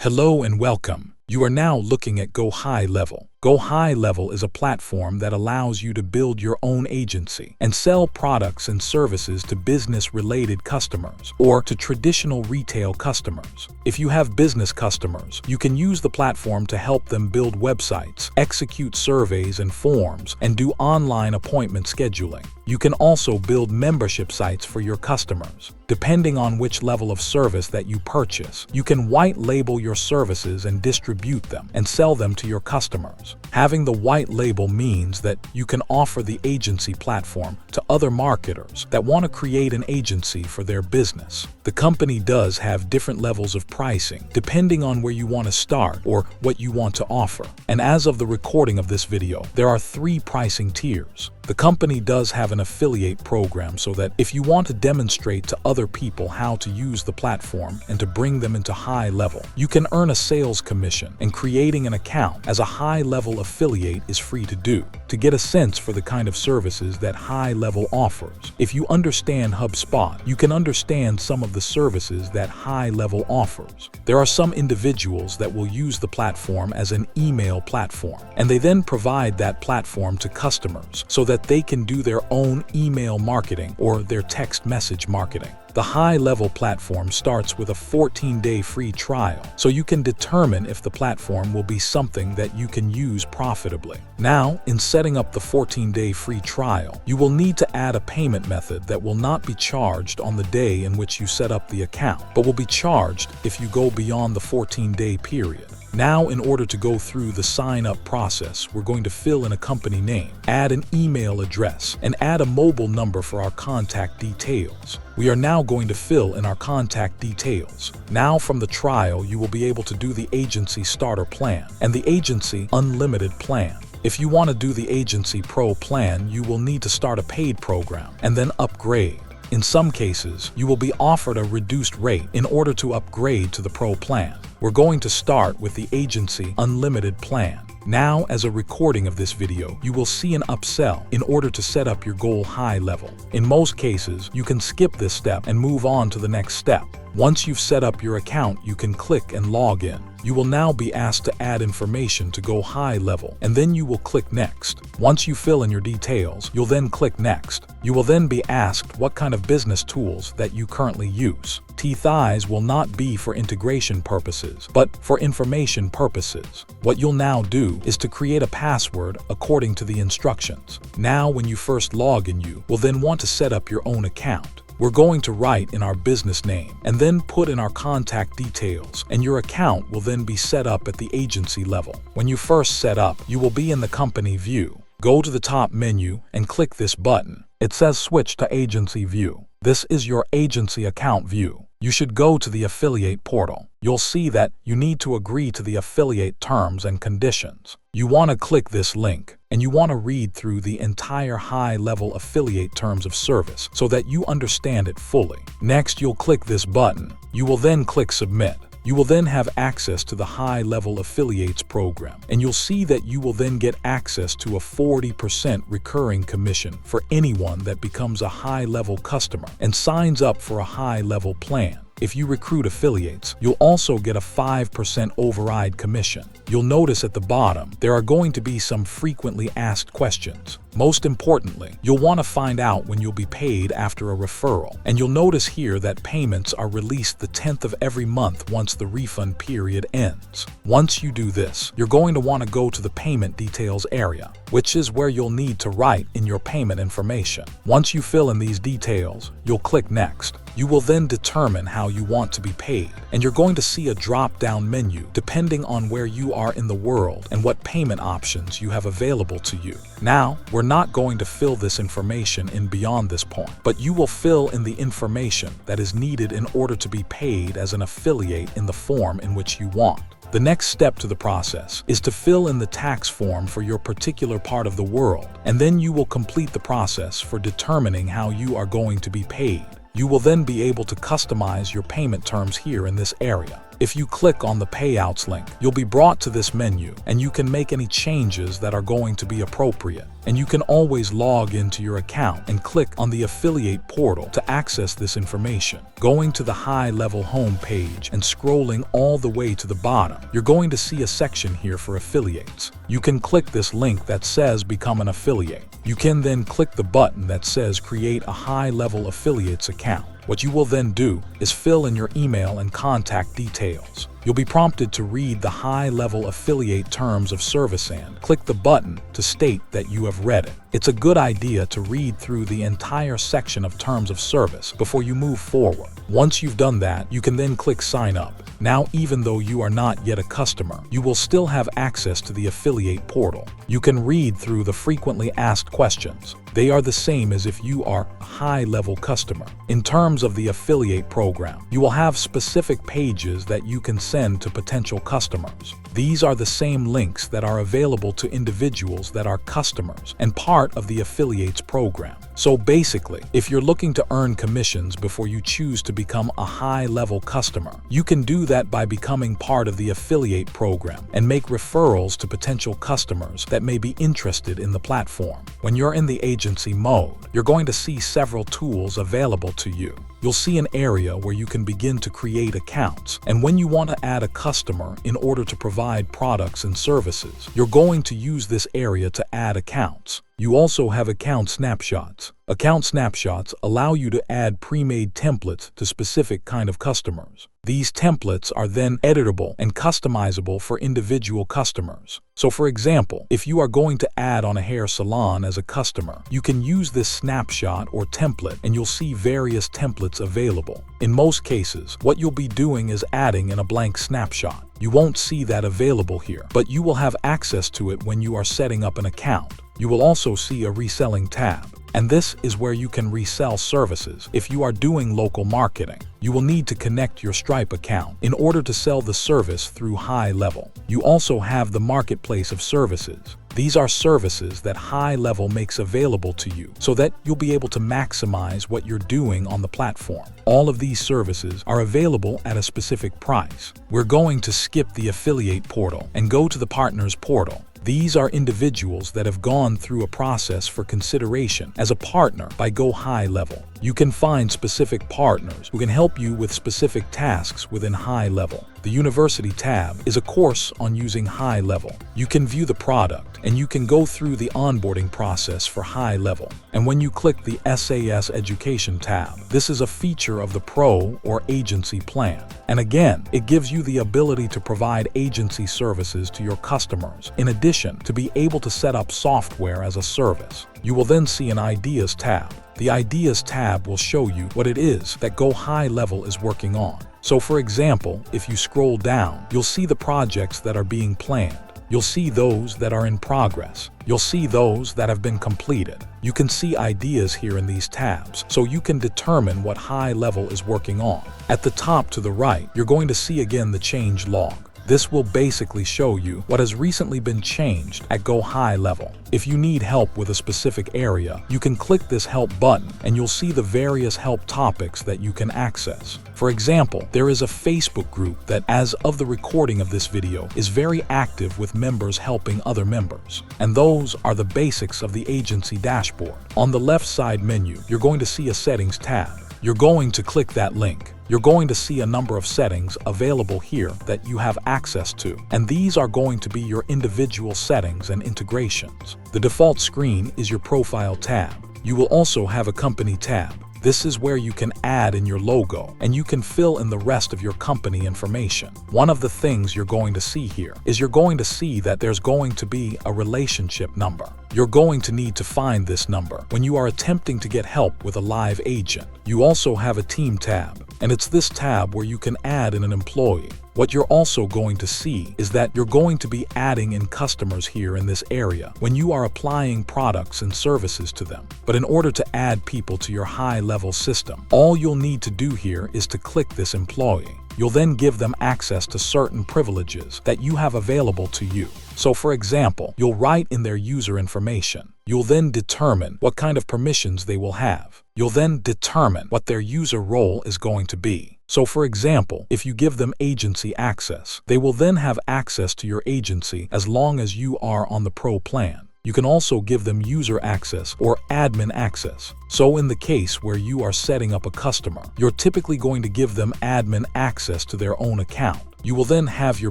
Hello and welcome. You are now looking at GoHighLevel. GoHighLevel is a platform that allows you to build your own agency and sell products and services to business-related customers or to traditional retail customers. If you have business customers, you can use the platform to help them build websites, execute surveys and forms, and do online appointment scheduling. You can also build membership sites for your customers. Depending on which level of service that you purchase, you can white label your services and distribute them and sell them to your customers. Having the white label means that you can offer the agency platform to other marketers that want to create an agency for their business. The company does have different levels of pricing depending on where you want to start or what you want to offer. And as of the recording of this video, there are 3 pricing tiers. The company does have an affiliate program so that if you want to demonstrate to other people how to use the platform and to bring them into high level, you can earn a sales commission, and creating an account as a high level affiliate is free to do. To get a sense for the kind of services that high level offers, if you understand HubSpot, you can understand some of the services that high level offers. There are some individuals that will use the platform as an email platform, and they then provide that platform to customers so that they can do their own email marketing or their text message marketing. The high-level platform starts with a 14-day free trial, so you can determine if the platform will be something that you can use profitably. Now, in setting up the 14-day free trial, you will need to add a payment method that will not be charged on the day in which you set up the account, but will be charged if you go beyond the 14-day period. Now, in order to go through the sign-up process, we're going to fill in a company name, add an email address, and add a mobile number for our contact details. We are now going to fill in our contact details. Now, from the trial, you will be able to do the agency starter plan and the agency unlimited plan. If you want to do the agency pro plan, you will need to start a paid program and then upgrade. In some cases, you will be offered a reduced rate in order to upgrade to the pro plan. We're going to start with the agency unlimited plan. Now, as a recording of this video, you will see an upsell in order to set up your GoHighLevel. In most cases, you can skip this step and move on to the next step. Once you've set up your account, you can click and log in. You will now be asked to add information to GoHighLevel, and then you will click Next. Once you fill in your details, you'll then click Next. You will then be asked what kind of business tools that you currently use. TIEs will not be for integration purposes, but for information purposes. What you'll now do is to create a password according to the instructions. Now, when you first log in, you will then want to set up your own account. We're going to write in our business name and then put in our contact details, and your account will then be set up at the agency level. When you first set up, you will be in the company view. Go to the top menu and click this button. It says switch to agency view. This is your agency account view. You should go to the affiliate portal. You'll see that you need to agree to the affiliate terms and conditions. You want to click this link, and you want to read through the entire high-level affiliate terms of service so that you understand it fully. Next, you'll click this button. You will then click Submit. You will then have access to the high-level affiliates program, and you'll see that you will then get access to a 40% recurring commission for anyone that becomes a high-level customer and signs up for a high-level plan. If you recruit affiliates, you'll also get a 5% override commission. You'll notice at the bottom, there are going to be some frequently asked questions. Most importantly, you'll want to find out when you'll be paid after a referral. And you'll notice here that payments are released the 10th of every month once the refund period ends. Once you do this, you're going to want to go to the payment details area, which is where you'll need to write in your payment information. Once you fill in these details, you'll click Next. You will then determine how you want to be paid, and you're going to see a drop-down menu depending on where you are in the world and what payment options you have available to you. Now, we're not going to fill this information in beyond this point, but you will fill in the information that is needed in order to be paid as an affiliate in the form in which you want. The next step to the process is to fill in the tax form for your particular part of the world, and then you will complete the process for determining how you are going to be paid. You will then be able to customize your payment terms here in this area. If you click on the Payouts link, you'll be brought to this menu, and you can make any changes that are going to be appropriate. and you can always log into your account and click on the affiliate portal to access this information. Going to the high-level home page and scrolling all the way to the bottom, you're going to see a section here for affiliates. You can click this link that says Become an Affiliate. You can then click the button that says Create a High-Level Affiliates account. What you will then do is fill in your email and contact details. You'll be prompted to read the high-level affiliate terms of service and click the button to state that you have read it. It's a good idea to read through the entire section of terms of service before you move forward. Once you've done that, you can then click Sign Up. Now, even though you are not yet a customer, you will still have access to the affiliate portal. You can read through the frequently asked questions. They are the same as if you are a high-level customer. In terms of the affiliate program, you will have specific pages that you can send to potential customers. These are the same links that are available to individuals that are customers and part of the affiliates program. So basically, if you're looking to earn commissions before you choose to become a high-level customer, you can do that by becoming part of the affiliate program and make referrals to potential customers that may be interested in the platform. When you're in the agency mode, you're going to see several tools available to you. You'll see an area where you can begin to create accounts, and when you want to add a customer in order to provide products and services, you're going to use this area to add accounts. You also have account snapshots. Account snapshots allow you to add pre-made templates to specific kind of customers. These templates are then editable and customizable for individual customers. So for example, if you are going to add on a hair salon as a customer, you can use this snapshot or template and you'll see various templates available. In most cases, what you'll be doing is adding in a blank snapshot. You won't see that available here, but you will have access to it when you are setting up an account. You will also see a reselling tab, and this is where you can resell services. If you are doing local marketing, you will need to connect your Stripe account in order to sell the service through HighLevel. You also have the marketplace of services. These are services that HighLevel makes available to you so that you'll be able to maximize what you're doing on the platform. All of these services are available at a specific price. We're going to skip the affiliate portal and go to the partners portal. These are individuals that have gone through a process for consideration as a partner by GoHighLevel. You can find specific partners who can help you with specific tasks within HighLevel. The University tab is a course on using HighLevel. You can view the product and you can go through the onboarding process for HighLevel. And when you click the SaaS Education tab, this is a feature of the Pro or Agency plan. And again, it gives you the ability to provide agency services to your customers, in addition to be able to set up software as a service. You will then see an Ideas tab. The Ideas tab will show you what it is that GoHighLevel is working on. So for example, if you scroll down, you'll see the projects that are being planned. You'll see those that are in progress. You'll see those that have been completed. You can see ideas here in these tabs, so you can determine what HighLevel is working on. At the top to the right, you're going to see again the change log. This will basically show you what has recently been changed at GoHighLevel. If you need help with a specific area, you can click this help button and you'll see the various help topics that you can access. For example, there is a Facebook group that, as of the recording of this video, is very active with members helping other members. And those are the basics of the agency dashboard. On the left side menu, you're going to see a settings tab. You're going to click that link. You're going to see a number of settings available here that you have access to, and these are going to be your individual settings and integrations. The default screen is your profile tab. You will also have a company tab. This is where you can add in your logo and you can fill in the rest of your company information. One of the things you're going to see here is you're going to see that there's going to be a relationship number. You're going to need to find this number when you are attempting to get help with a live agent. You also have a team tab, and it's this tab where you can add in an employee. What you're also going to see is that you're going to be adding in customers here in this area when you are applying products and services to them. But in order to add people to your HighLevel system, all you'll need to do here is to click this employee. You'll then give them access to certain privileges that you have available to you. So for example, you'll write in their user information. You'll then determine what kind of permissions they will have. You'll then determine what their user role is going to be. So for example, if you give them agency access, they will then have access to your agency as long as you are on the Pro plan. You can also give them user access or admin access. So in the case where you are setting up a customer, you're typically going to give them admin access to their own account. You will then have your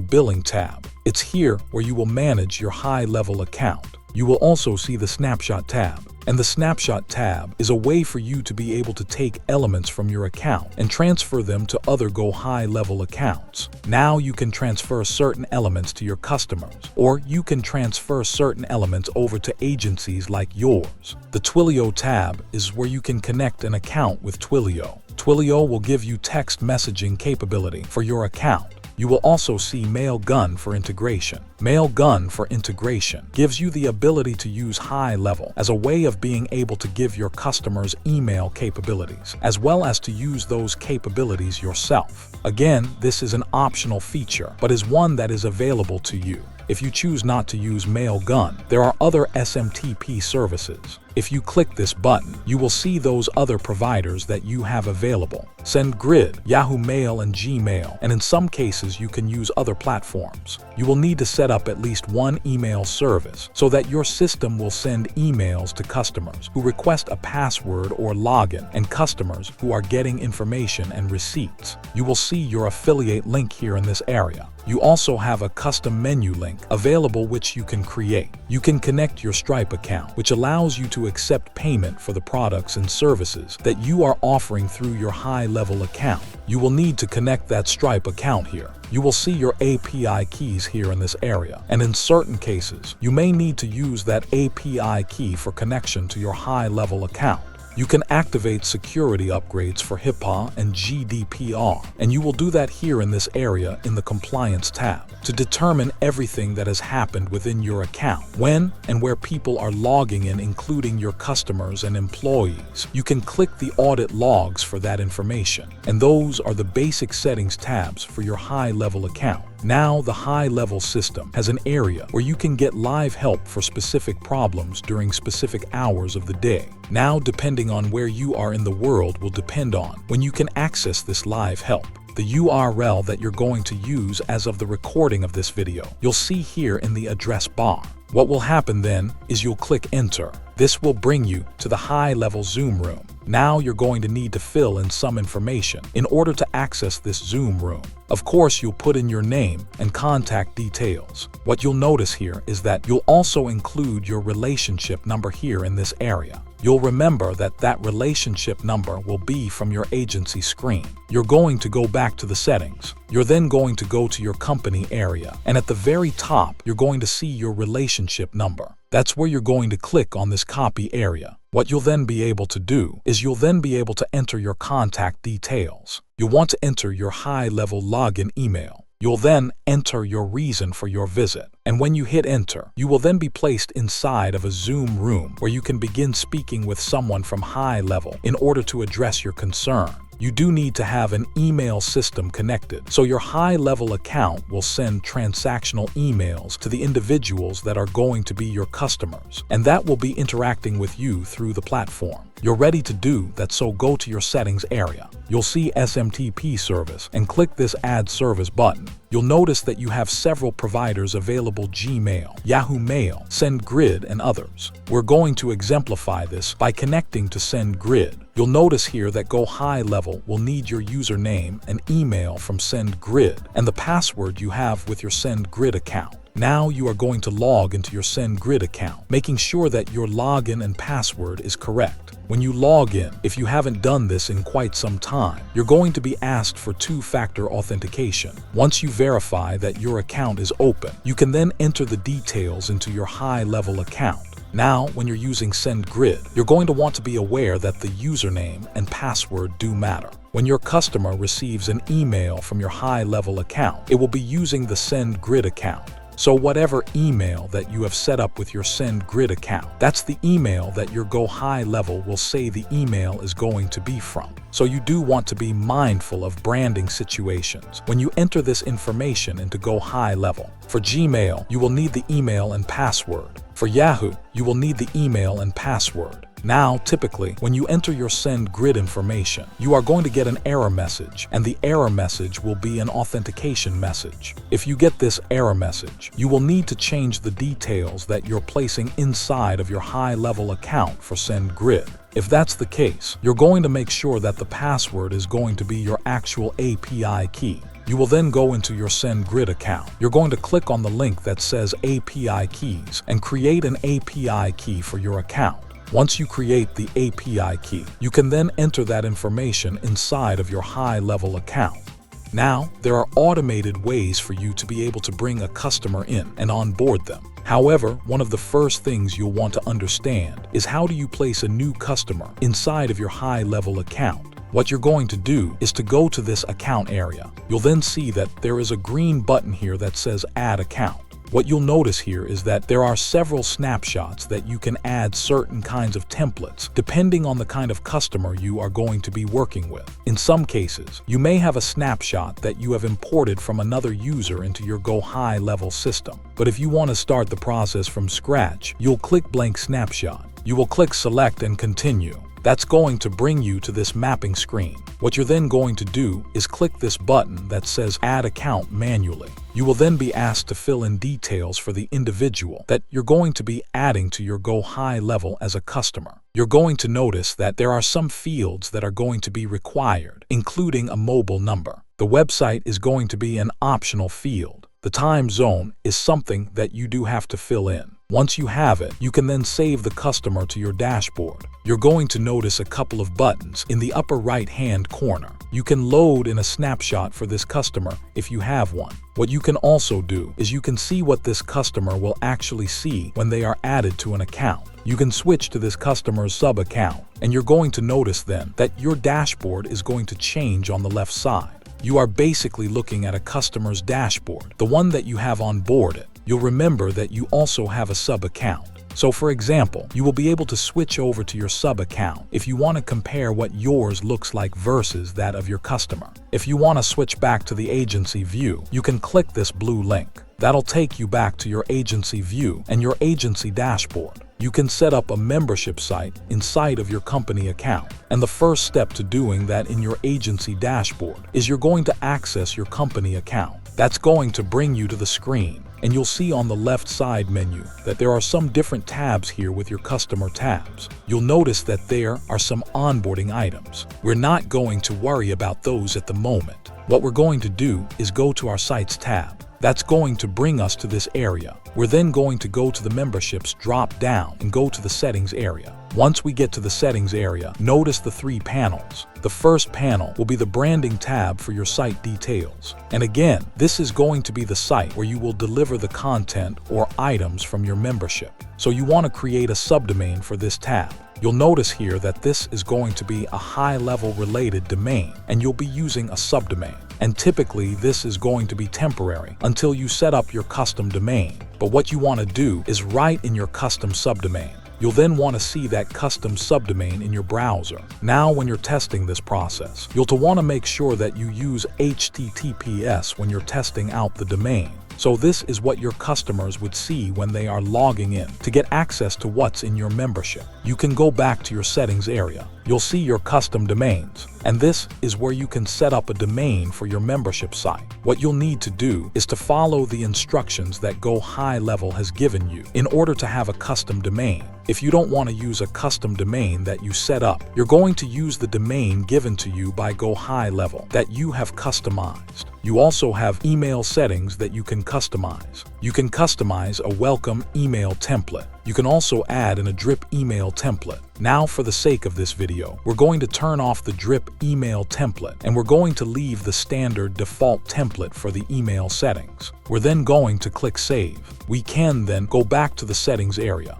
billing tab. It's here where you will manage your high-level account. You will also see the Snapshot tab. And the Snapshot tab is a way for you to be able to take elements from your account and transfer them to other GoHighLevel accounts. Now you can transfer certain elements to your customers, or you can transfer certain elements over to agencies like yours. The Twilio tab is where you can connect an account with Twilio. Twilio will give you text messaging capability for your account. You will also see Mailgun for integration. Mailgun for integration gives you the ability to use HighLevel as a way of being able to give your customers email capabilities, as well as to use those capabilities yourself. Again, this is an optional feature, but is one that is available to you. If you choose not to use Mailgun, there are other SMTP services. If you click this button, you will see those other providers that you have available. SendGrid, Yahoo Mail, and Gmail, and in some cases you can use other platforms. You will need to set up at least one email service so that your system will send emails to customers who request a password or login and customers who are getting information and receipts. You will see your affiliate link here in this area. You also have a custom menu link available which you can create. You can connect your Stripe account, which allows you to accept payment for the products and services that you are offering through your HighLevel account. You will need to connect that Stripe account here. You will see your API keys here in this area, and in certain cases, you may need to use that API key for connection to your HighLevel account. You can activate security upgrades for HIPAA and GDPR, and you will do that here in this area in the Compliance tab to determine everything that has happened within your account, when and where people are logging in, including your customers and employees. You can click the audit logs for that information, and those are the basic settings tabs for your HighLevel account. Now, the HighLevel system has an area where you can get live help for specific problems during specific hours of the day. Now, depending on where you are in the world will depend on when you can access this live help. The URL that you're going to use as of the recording of this video, you'll see here in the address bar. What will happen then is you'll click enter. This will bring you to the HighLevel Zoom room. Now you're going to need to fill in some information in order to access this Zoom room. Of course, you'll put in your name and contact details. What you'll notice here is that you'll also include your relationship number here in this area. You'll remember that that relationship number will be from your agency screen. You're going to go back to the settings. You're then going to go to your company area, and at the very top, you're going to see your relationship number. That's where you're going to click on this copy area. What you'll then be able to do is you'll then be able to enter your contact details. You'll want to enter your HighLevel login email. You'll then enter your reason for your visit. And when you hit enter, you will then be placed inside of a Zoom room where you can begin speaking with someone from HighLevel in order to address your concern. You do need to have an email system connected, so your HighLevel account will send transactional emails to the individuals that are going to be your customers, and that will be interacting with you through the platform. You're ready to do that, so go to your settings area. You'll see SMTP service and click this Add Service button. You'll notice that you have several providers available: Gmail, Yahoo Mail, SendGrid, and others. We're going to exemplify this by connecting to SendGrid. You'll notice here that GoHighLevel will need your username and email from SendGrid and the password you have with your SendGrid account. Now you are going to log into your SendGrid account, making sure that your login and password is correct. When you log in, if you haven't done this in quite some time, you're going to be asked for two-factor authentication. Once you verify that your account is open, you can then enter the details into your HighLevel account. Now, when you're using SendGrid, you're going to want to be aware that the username and password do matter. When your customer receives an email from your HighLevel account, it will be using the SendGrid account. So whatever email that you have set up with your SendGrid account, that's the email that your GoHighLevel will say the email is going to be from. So you do want to be mindful of branding situations when you enter this information into GoHighLevel. For Gmail, you will need the email and password. For Yahoo, you will need the email and password. Now, typically, when you enter your send grid information, you are going to get an error message, and the error message will be an authentication message. If you get this error message, you will need to change the details that you're placing inside of your high-level account for send grid. If that's the case, you're going to make sure that the password is going to be your actual API key. You will then go into your Send Grid account. You're going to click on the link that says API Keys and create an API key for your account. Once you create the API key, you can then enter that information inside of your high-level account. Now, there are automated ways for you to be able to bring a customer in and onboard them. However, one of the first things you'll want to understand is how do you place a new customer inside of your high-level account. What you're going to do is to go to this account area. You'll then see that there is a green button here that says Add Account. What you'll notice here is that there are several snapshots that you can add certain kinds of templates depending on the kind of customer you are going to be working with. In some cases, you may have a snapshot that you have imported from another user into your GoHighLevel system. But if you want to start the process from scratch, you'll click Blank Snapshot. You will click Select and Continue. That's going to bring you to this mapping screen. What you're then going to do is click this button that says Add Account manually. You will then be asked to fill in details for the individual that you're going to be adding to your GoHighLevel as a customer. You're going to notice that there are some fields that are going to be required, including a mobile number. The website is going to be an optional field. The time zone is something that you do have to fill in. Once you have it, you can then save the customer to your dashboard. You're going to notice a couple of buttons in the upper right-hand corner. You can load in a snapshot for this customer if you have one. What you can also do is you can see what this customer will actually see when they are added to an account. You can switch to this customer's sub-account, and you're going to notice then that your dashboard is going to change on the left side. You are basically looking at a customer's dashboard, the one that you have onboarded. You'll remember that you also have a sub-account. So for example, you will be able to switch over to your sub-account if you want to compare what yours looks like versus that of your customer. If you want to switch back to the agency view, you can click this blue link. That'll take you back to your agency view and your agency dashboard. You can set up a membership site inside of your company account. And the first step to doing that in your agency dashboard is you're going to access your company account. That's going to bring you to the screen. And you'll see on the left side menu that there are some different tabs here with your customer tabs. You'll notice that there are some onboarding items. We're not going to worry about those at the moment. What we're going to do is go to our Sites tab. That's going to bring us to this area. We're then going to go to the Memberships drop down and go to the Settings area. Once we get to the Settings area, notice the three panels. The first panel will be the Branding tab for your site details. And again, this is going to be the site where you will deliver the content or items from your membership. So you want to create a subdomain for this tab. You'll notice here that this is going to be a high-level related domain, and you'll be using a subdomain. And typically, this is going to be temporary until you set up your custom domain. But what you want to do is write in your custom subdomain. You'll then want to see that custom subdomain in your browser. Now, when you're testing this process, you'll want to make sure that you use HTTPS when you're testing out the domain. So this is what your customers would see when they are logging in to get access to what's in your membership. You can go back to your settings area. You'll see your custom domains, and this is where you can set up a domain for your membership site. What you'll need to do is to follow the instructions that GoHighLevel has given you in order to have a custom domain. If you don't want to use a custom domain that you set up, you're going to use the domain given to you by GoHighLevel that you have customized. You also have email settings that you can customize. You can customize a welcome email template. You can also add a drip email template. Now, for the sake of this video, we're going to turn off the drip email template, and we're going to leave the standard default template for the email settings. We're then going to click Save. We can then go back to the settings area.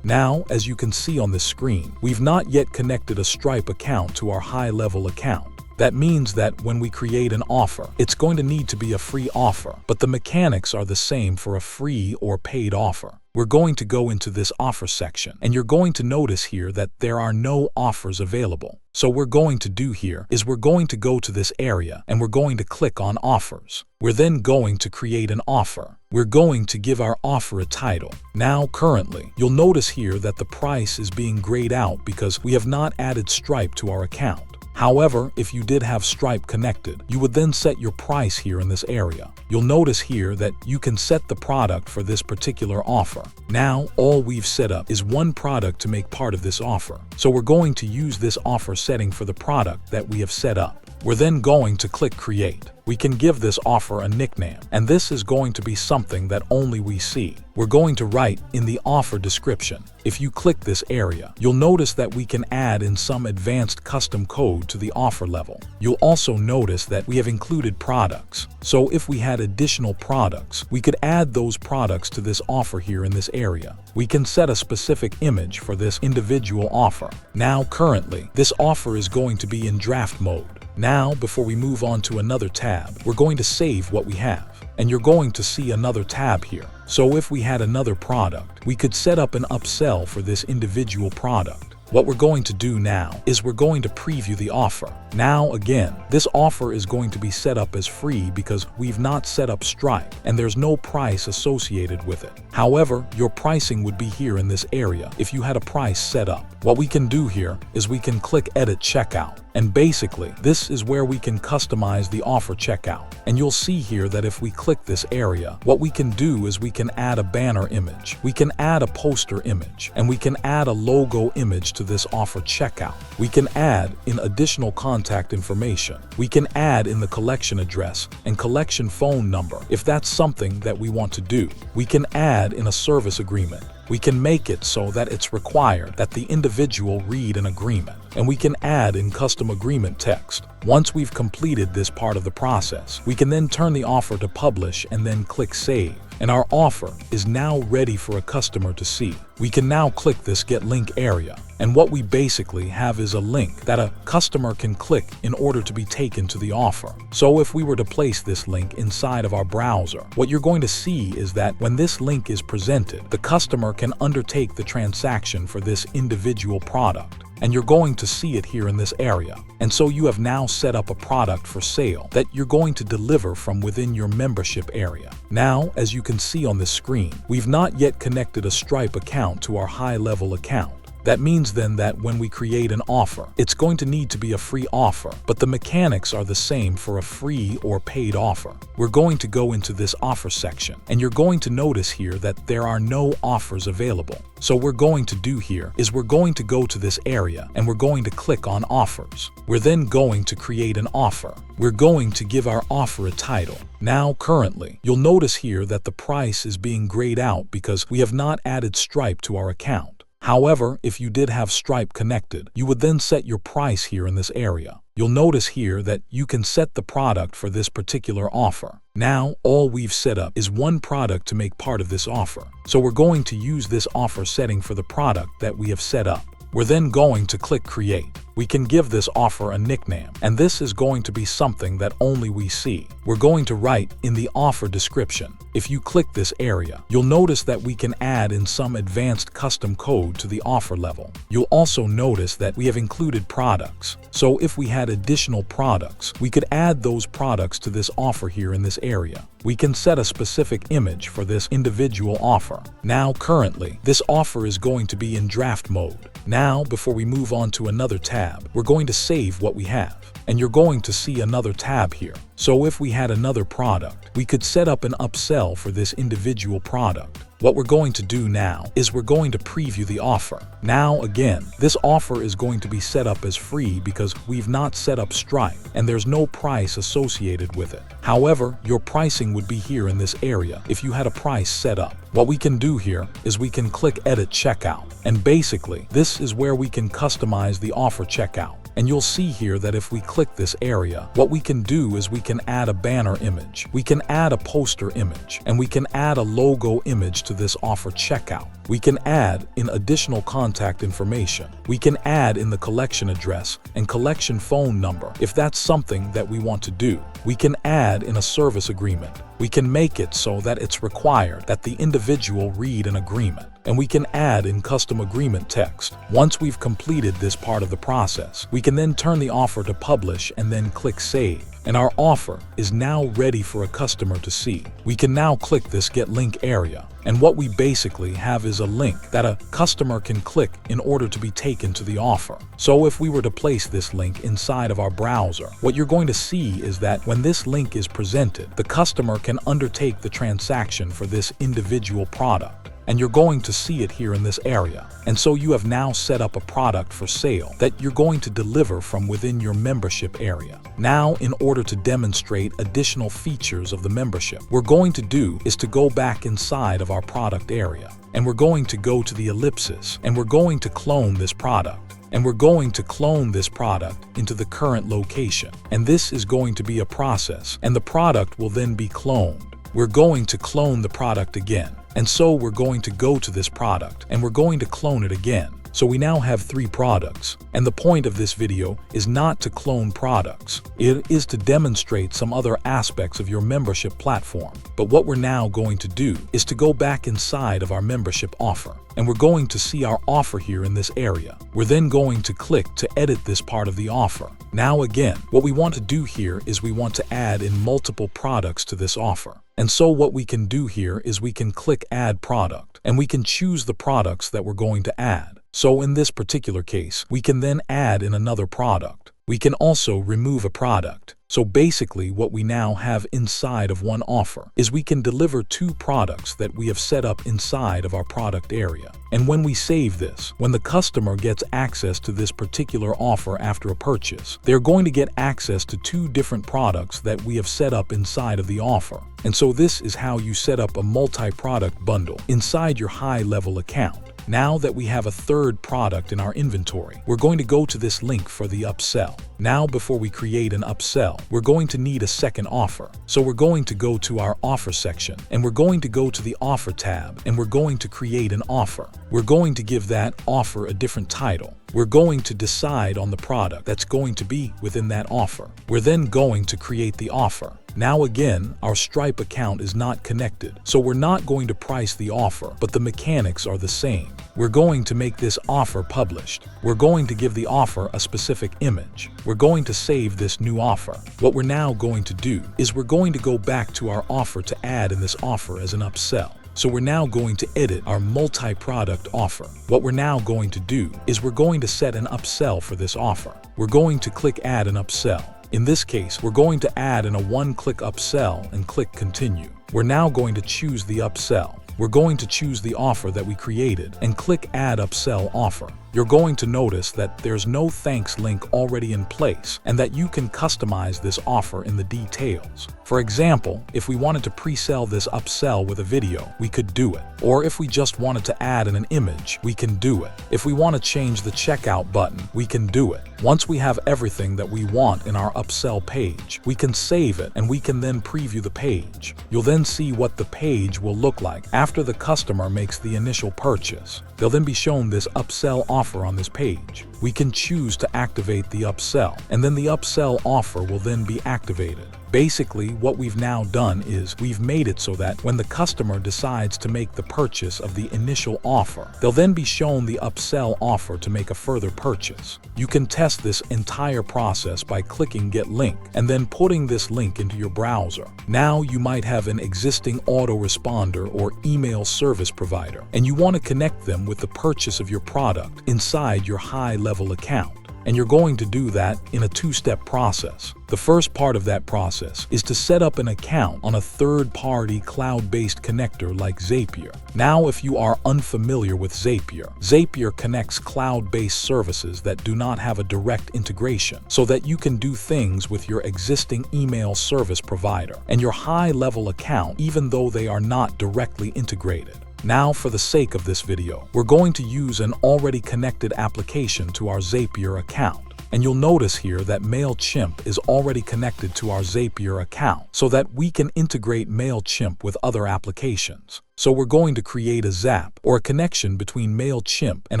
Now, as you can see on this screen, we've not yet connected a Stripe account to our GoHighLevel account. That means that when we create an offer, it's going to need to be a free offer, but the mechanics are the same for a free or paid offer. We're going to go into this offer section, and you're going to notice here that there are no offers available. So what we're going to do here is we're going to go to this area and we're going to click on offers. We're then going to create an offer. We're going to give our offer a title. Now currently, you'll notice here that the price is being grayed out because we have not added Stripe to our account. However, if you did have Stripe connected, you would then set your price here in this area. You'll notice here that you can set the product for this particular offer. Now, all we've set up is one product to make part of this offer. So we're going to use this offer setting for the product that we have set up. We're then going to click Create. We can give this offer a nickname, and this is going to be something that only we see. We're going to write in the offer description. If you click this area, you'll notice that we can add in some advanced custom code to the offer level. You'll also notice that we have included products. So if we had additional products, we could add those products to this offer here in this area. We can set a specific image for this individual offer. Now currently, this offer is going to be in draft mode. Now, before we move on to another tab, we're going to save what we have, and you're going to see another tab here. So if we had another product, we could set up an upsell for this individual product. What we're going to do now is we're going to preview the offer. Now again, this offer is going to be set up as free because we've not set up Stripe and there's no price associated with it. However, your pricing would be here in this area if you had a price set up. What we can do here is we can click Edit Checkout. And basically, this is where we can customize the offer checkout. And you'll see here that if we click this area, what we can do is we can add a banner image, we can add a poster image, and we can add a logo image to this offer checkout. We can add in additional contact information. We can add in the collection address and collection phone number if that's something that we want to do. We can add in a service agreement. We can make it so that it's required that the individual read an agreement, and we can add in custom agreement text. Once we've completed this part of the process, we can then turn the offer to publish and then click Save. And our offer is now ready for a customer to see. We can now click this Get Link area. And what we basically have is a link that a customer can click in order to be taken to the offer. So if we were to place this link inside of our browser, what you're going to see is that when this link is presented, the customer can undertake the transaction for this individual product. And you're going to see it here in this area. And so you have now set up a product for sale that you're going to deliver from within your membership area. Now, as you can see on this screen, we've not yet connected a Stripe account to our GoHighLevel account. That means then that when we create an offer, it's going to need to be a free offer, but the mechanics are the same for a free or paid offer. We're going to go into this offer section, and you're going to notice here that there are no offers available. So what we're going to do here is we're going to go to this area and we're going to click on offers. We're then going to create an offer. We're going to give our offer a title. Now currently, you'll notice here that the price is being grayed out because we have not added Stripe to our account. However, if you did have Stripe connected, you would then set your price here in this area. You'll notice here that you can set the product for this particular offer. Now, all we've set up is one product to make part of this offer. So we're going to use this offer setting for the product that we have set up. We're then going to click Create. We can give this offer a nickname, and this is going to be something that only we see. We're going to write in the offer description. If you click this area, you'll notice that we can add in some advanced custom code to the offer level. You'll also notice that we have included products. So if we had additional products, we could add those products to this offer here in this area. We can set a specific image for this individual offer. Now currently, this offer is going to be in draft mode. Now, before we move on to another tab, we're going to save what we have, and you're going to see another tab here. So if we had another product, we could set up an upsell for this individual product. What we're going to do now is we're going to preview the offer. Now again, this offer is going to be set up as free because we've not set up Stripe and there's no price associated with it. However, your pricing would be here in this area if you had a price set up. What we can do here is we can click Edit Checkout. And basically, this is where we can customize the offer checkout. And you'll see here that if we click this area, what we can do is we can add a banner image, we can add a poster image, and we can add a logo image to this offer checkout. We can add in additional contact information. We can add in the collection address and collection phone number if that's something that we want to do. We can add in a service agreement. We can make it so that it's required that the individual read an agreement. And we can add in custom agreement text. Once we've completed this part of the process, we can then turn the offer to publish and then click save. And our offer is now ready for a customer to see. We can now click this Get Link area. And what we basically have is a link that a customer can click in order to be taken to the offer. So if we were to place this link inside of our browser, what you're going to see is that when this link is presented, the customer can undertake the transaction for this individual product. And you're going to see it here in this area. And so you have now set up a product for sale that you're going to deliver from within your membership area. Now, in order to demonstrate additional features of the membership, we're going to do is to go back inside of our product area. And we're going to go to the ellipsis, and we're going to clone this product. And we're going to clone this product into the current location. And this is going to be a process, and the product will then be cloned. We're going to clone the product again. And so we're going to go to this product and we're going to clone it again. So we now have 3 products. And the point of this video is not to clone products. It is to demonstrate some other aspects of your membership platform. But what we're now going to do is to go back inside of our membership offer. And we're going to see our offer here in this area. We're then going to click to edit this part of the offer. Now again, what we want to do here is we want to add in multiple products to this offer. And so what we can do here is we can click Add Product, and we can choose the products that we're going to add. So in this particular case, we can then add in another product. We can also remove a product. So basically what we now have inside of one offer is we can deliver 2 products that we have set up inside of our product area. And when we save this, when the customer gets access to this particular offer after a purchase, they're going to get access to 2 different products that we have set up inside of the offer. And so this is how you set up a multi-product bundle inside your GoHighLevel account. Now that we have a 3rd product in our inventory, we're going to go to this link for the upsell. Now, before we create an upsell, we're going to need a 2nd offer. So we're going to go to our offer section, and we're going to go to the offer tab, and we're going to create an offer. We're going to give that offer a different title. We're going to decide on the product that's going to be within that offer. We're then going to create the offer. Now again, our Stripe account is not connected, so we're not going to price the offer, but the mechanics are the same. We're going to make this offer published. We're going to give the offer a specific image. We're going to save this new offer. What we're now going to do is we're going to go back to our offer to add in this offer as an upsell. So we're now going to edit our multi-product offer. What we're now going to do is we're going to set an upsell for this offer. We're going to click Add an Upsell. In this case, we're going to add in a 1-click upsell and click Continue. We're now going to choose the upsell. We're going to choose the offer that we created and click Add Upsell Offer. You're going to notice that there's no thanks link already in place and that you can customize this offer in the details. For example, if we wanted to pre-sell this upsell with a video, we could do it. Or if we just wanted to add in an image, we can do it. If we want to change the checkout button, we can do it. Once we have everything that we want in our upsell page, we can save it and we can then preview the page. You'll then see what the page will look like after the customer makes the initial purchase. They'll then be shown this upsell offer on this page. We can choose to activate the upsell, and then the upsell offer will then be activated. Basically, what we've now done is we've made it so that when the customer decides to make the purchase of the initial offer, they'll then be shown the upsell offer to make a further purchase. You can test this entire process by clicking Get Link and then putting this link into your browser. Now you might have an existing autoresponder or email service provider, and you want to connect them with the purchase of your product inside your GoHighLevel account. And you're going to do that in a 2-step process. The first part of that process is to set up an account on a third-party cloud-based connector like Zapier. Now, if you are unfamiliar with Zapier, Zapier connects cloud-based services that do not have a direct integration so that you can do things with your existing email service provider and your GoHighLevel account even though they are not directly integrated. Now, for the sake of this video, we're going to use an already connected application to our Zapier account. And you'll notice here that MailChimp is already connected to our Zapier account so that we can integrate MailChimp with other applications. So we're going to create a Zap or a connection between MailChimp and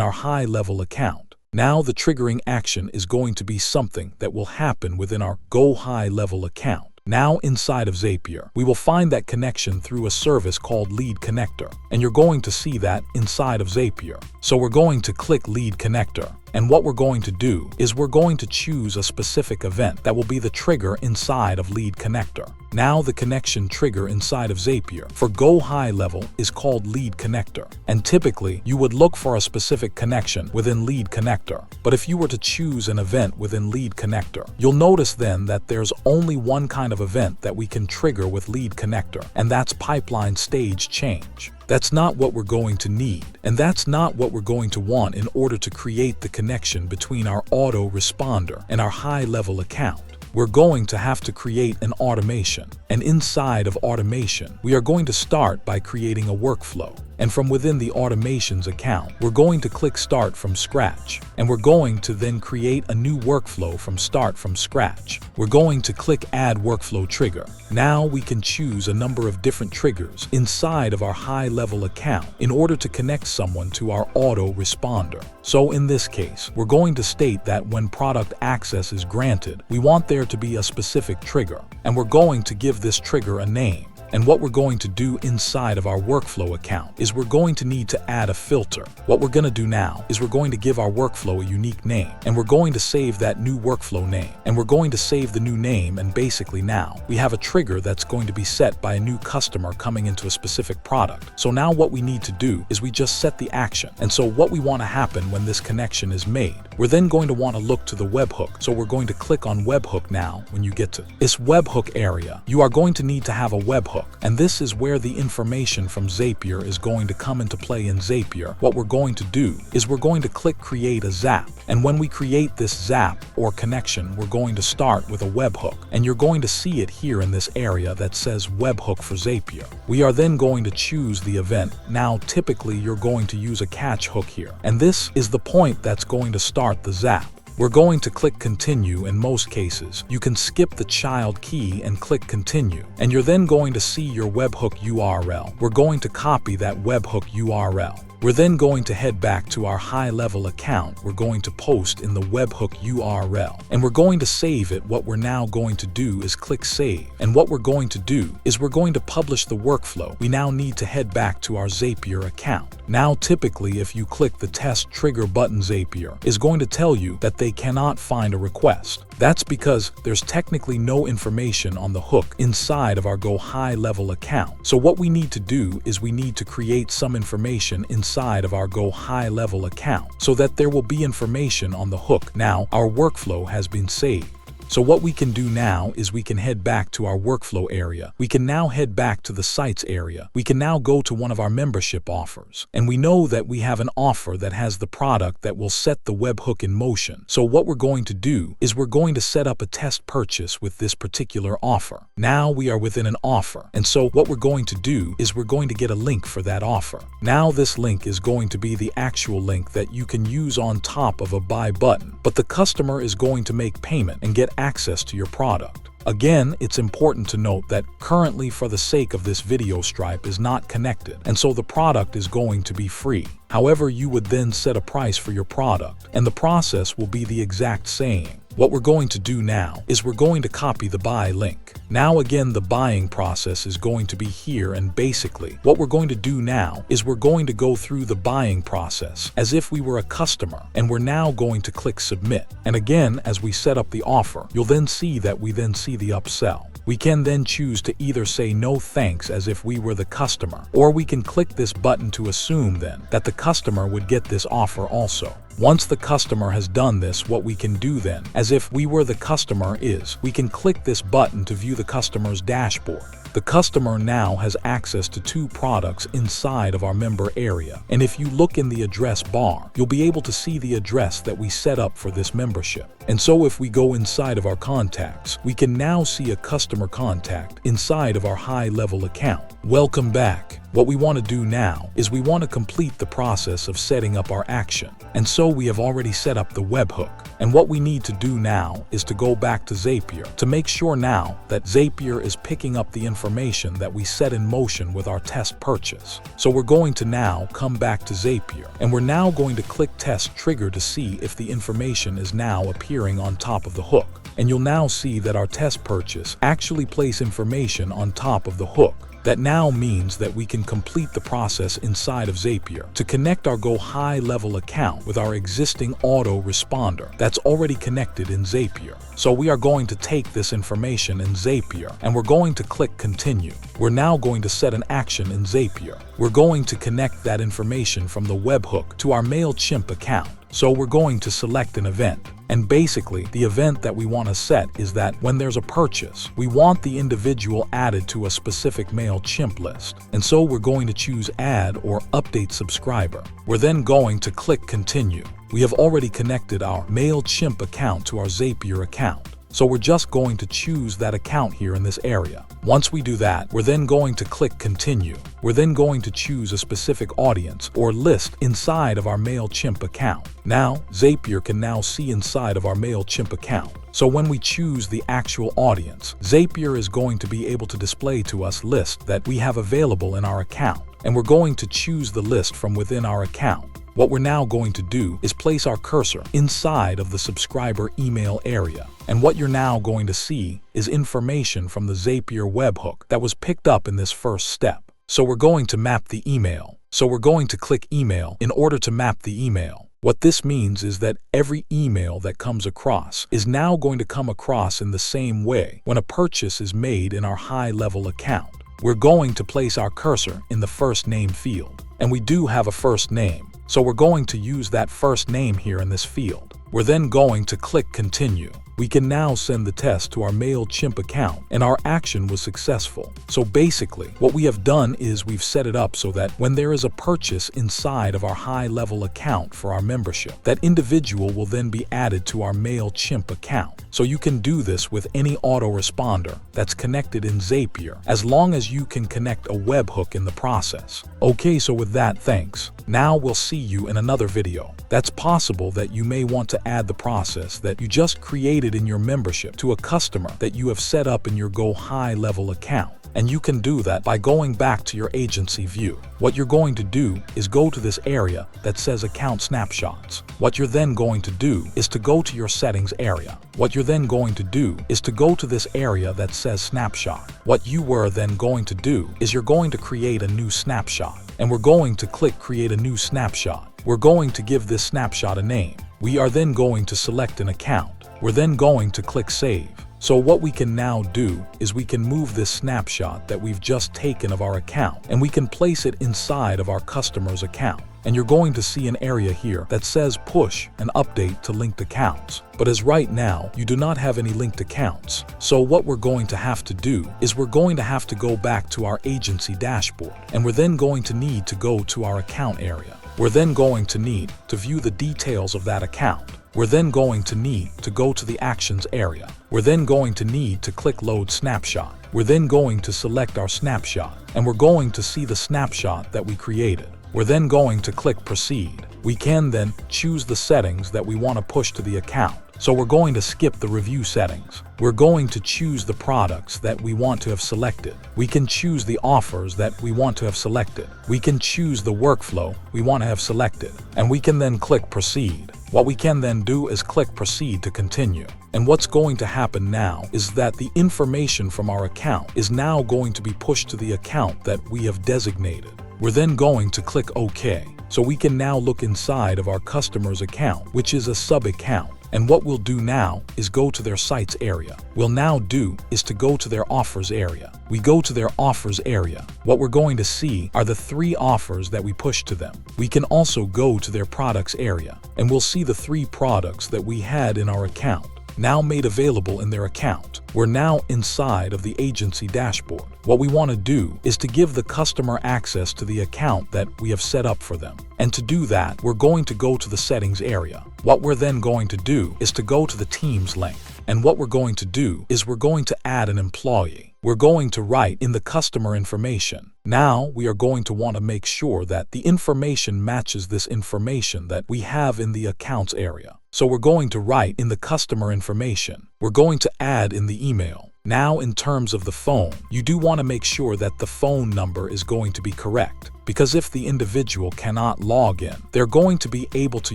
our HighLevel account. Now the triggering action is going to be something that will happen within our GoHighLevel account. Now inside of Zapier, we will find that connection through a service called Lead Connector, and you're going to see that inside of Zapier. So we're going to click Lead Connector, and what we're going to do is we're going to choose a specific event that will be the trigger inside of Lead Connector. Now the connection trigger inside of Zapier for GoHighLevel is called Lead Connector, and typically you would look for a specific connection within Lead Connector. But if you were to choose an event within Lead Connector, you'll notice then that there's only one kind of event that we can trigger with Lead Connector, and that's pipeline stage change. That's not what we're going to need, and that's not what we're going to want in order to create the connection between our autoresponder and our HighLevel account. We're going to have to create an automation, and inside of automation, we are going to start by creating a workflow. And from within the automations account, we're going to click Start from Scratch, and we're going to then create a new workflow from Start from Scratch. We're going to click Add Workflow Trigger. Now we can choose a number of different triggers inside of our HighLevel account in order to connect someone to our autoresponder. So in this case, we're going to state that when product access is granted, we want there to be a specific trigger, and we're going to give this trigger a name. And what we're going to do inside of our workflow account is we're going to need to add a filter. What we're going to do now is we're going to give our workflow a unique name, and we're going to save that new workflow name, and we're going to save the new name, and basically now we have a trigger that's going to be set by a new customer coming into a specific product. So now what we need to do is we just set the action. And so what we want to happen when this connection is made, we're then going to want to look to the webhook. So we're going to click on webhook now. When you get to this webhook area, you are going to need to have a webhook. And this is where the information from Zapier is going to come into play in Zapier. What we're going to do is we're going to click Create a Zap. And when we create this Zap or connection, we're going to start with a webhook. And you're going to see it here in this area that says webhook for Zapier. We are then going to choose the event. Now, typically, you're going to use a catch hook here. And this is the point that's going to start the Zap. We're going to click Continue. In most cases, you can skip the child key and click Continue, and you're then going to see your webhook URL. We're going to copy that webhook URL. We're then going to head back to our HighLevel account. We're going to post in the webhook URL, and we're going to save it. What we're now going to do is click Save, and what we're going to do is we're going to publish the workflow. We now need to head back to our Zapier account. Now, typically, if you click the Test Trigger button, Zapier is going to tell you that they cannot find a request. That's because there's technically no information on the hook inside of our GoHighLevel account. So what we need to do is we need to create some information inside of our GoHighLevel account so that there will be information on the hook. Now, our workflow has been saved. So what we can do now is we can head back to our workflow area. We can now head back to the sites area. We can now go to one of our membership offers. And we know that we have an offer that has the product that will set the webhook in motion. So what we're going to do is we're going to set up a test purchase with this particular offer. Now we are within an offer. And so what we're going to do is we're going to get a link for that offer. Now this link is going to be the actual link that you can use on top of a buy button. But the customer is going to make payment and get access to your product. Again, it's important to note that currently, for the sake of this video, Stripe is not connected, and so the product is going to be free. However, you would then set a price for your product, and the process will be the exact same. What we're going to do now is we're going to copy the buy link. Now again, the buying process is going to be here, and basically what we're going to do now is we're going to go through the buying process as if we were a customer, and we're now going to click submit. And again, as we set up the offer, you'll then see that we then see the upsell. We can then choose to either say no thanks as if we were the customer, or we can click this button to assume then that the customer would get this offer also. Once the customer has done this, what we can do then, as if we were the customer, is we can click this button to view the customer's dashboard. The customer now has access to 2 products inside of our member area. And if you look in the address bar, you'll be able to see the address that we set up for this membership. And so if we go inside of our contacts, we can now see a customer contact inside of our HighLevel account. Welcome back. What we want to do now is we want to complete the process of setting up our action. And so we have already set up the webhook. And what we need to do now is to go back to Zapier to make sure now that Zapier is picking up the information that we set in motion with our test purchase. So we're going to now come back to Zapier, and we're now going to click Test Trigger to see if the information is now appearing on top of the hook. And you'll now see that our test purchase actually place information on top of the hook. That now means that we can complete the process inside of Zapier to connect our GoHighLevel account with our existing autoresponder that's already connected in Zapier. So we are going to take this information in Zapier and we're going to click Continue. We're now going to set an action in Zapier. We're going to connect that information from the webhook to our MailChimp account. So we're going to select an event. And basically, the event that we want to set is that when there's a purchase, we want the individual added to a specific MailChimp list. And so we're going to choose Add or Update Subscriber. We're then going to click Continue. We have already connected our MailChimp account to our Zapier account. So we're just going to choose that account here in this area. Once we do that, we're then going to click Continue. We're then going to choose a specific audience or list inside of our MailChimp account. Now, Zapier can now see inside of our MailChimp account. So when we choose the actual audience, Zapier is going to be able to display to us lists that we have available in our account. And we're going to choose the list from within our account. What we're now going to do is place our cursor inside of the subscriber email area. And what you're now going to see is information from the Zapier webhook that was picked up in this first step. So we're going to map the email. So we're going to click Email in order to map the email. What this means is that every email that comes across is now going to come across in the same way when a purchase is made in our high-level account. We're going to place our cursor in the first name field. And we do have a first name. So we're going to use that first name here in this field. We're then going to click Continue. We can now send the test to our MailChimp account, and our action was successful. So basically, what we have done is we've set it up so that when there is a purchase inside of our high-level account for our membership, that individual will then be added to our MailChimp account. So you can do this with any autoresponder that's connected in Zapier, as long as you can connect a webhook in the process. Okay, so with that, thanks. Now we'll see you in another video. That's possible that you may want to add the process that you just created in your membership to a customer that you have set up in your GoHighLevel account. And you can do that by going back to your agency view. What you're going to do is go to this area that says Account Snapshots. What you're then going to do is to go to your settings area. What you're then going to do is to go to this area that says Snapshot. What you were then going to do is you're going to create a new snapshot. And we're going to click Create a New Snapshot. We're going to give this snapshot a name. We are then going to select an account. We're then going to click Save. So what we can now do is we can move this snapshot that we've just taken of our account and we can place it inside of our customer's account. And you're going to see an area here that says Push and Update to Linked Accounts. But as right now, you do not have any linked accounts. So what we're going to have to do is we're going to have to go back to our agency dashboard, and we're then going to need to go to our account area. We're then going to need to view the details of that account. We're then going to need to go to the Actions area. We're then going to need to click Load Snapshot. We're then going to select our snapshot, and we're going to see the snapshot that we created. We're then going to click Proceed. We can then choose the settings that we want to push to the account. So we're going to skip the review settings. We're going to choose the products that we want to have selected. We can choose the offers that we want to have selected. We can choose the workflow we want to have selected. And we can then click Proceed. What we can then do is click Proceed to continue. And what's going to happen now is that the information from our account is now going to be pushed to the account that we have designated. We're then going to click OK. So we can now look inside of our customer's account, which is a sub-account. And what we'll do now is go to their sites area. We'll now do is to go to their offers area. We go to their offers area. What we're going to see are the 3 offers that we push to them. We can also go to their products area, and we'll see the 3 products that we had in our account now made available in their account. We're now inside of the agency dashboard. What we want to do is to give the customer access to the account that we have set up for them. And to do that, we're going to go to the settings area. What we're then going to do is to go to the Teams link. And what we're going to do is we're going to add an employee. we're going to write in the customer information. Now we are going to want to make sure that the information matches this information that we have in the accounts area. So we're going to write in the customer information. We're going to add in the email. Now, in terms of the phone, you do want to make sure that the phone number is going to be correct, because if the individual cannot log in, they're going to be able to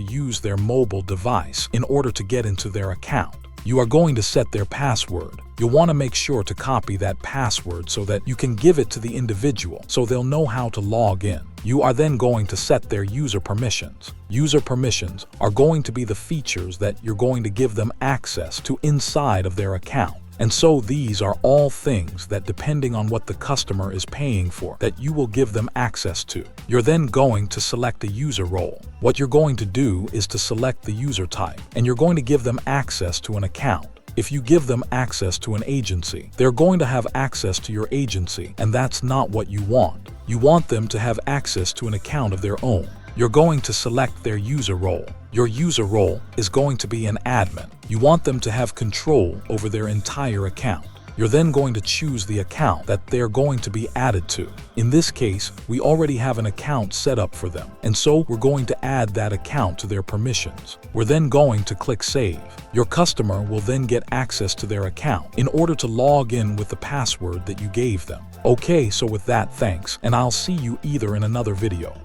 use their mobile device in order to get into their account. You are going to set their password. You'll want to make sure to copy that password so that you can give it to the individual so they'll know how to log in. You are then going to set their user permissions. User permissions are going to be the features that you're going to give them access to inside of their account. And so these are all things that, depending on what the customer is paying for, that you will give them access to. You're then going to select a user role. What you're going to do is to select the user type, and you're going to give them access to an account. If you give them access to an agency, they're going to have access to your agency, and that's not what you want. You want them to have access to an account of their own. You're going to select their user role. Your user role is going to be an admin. You want them to have control over their entire account. You're then going to choose the account that they're going to be added to. In this case, we already have an account set up for them, and so we're going to add that account to their permissions. We're then going to click Save. Your customer will then get access to their account in order to log in with the password that you gave them. Okay, so with that, thanks, and I'll see you either in another video.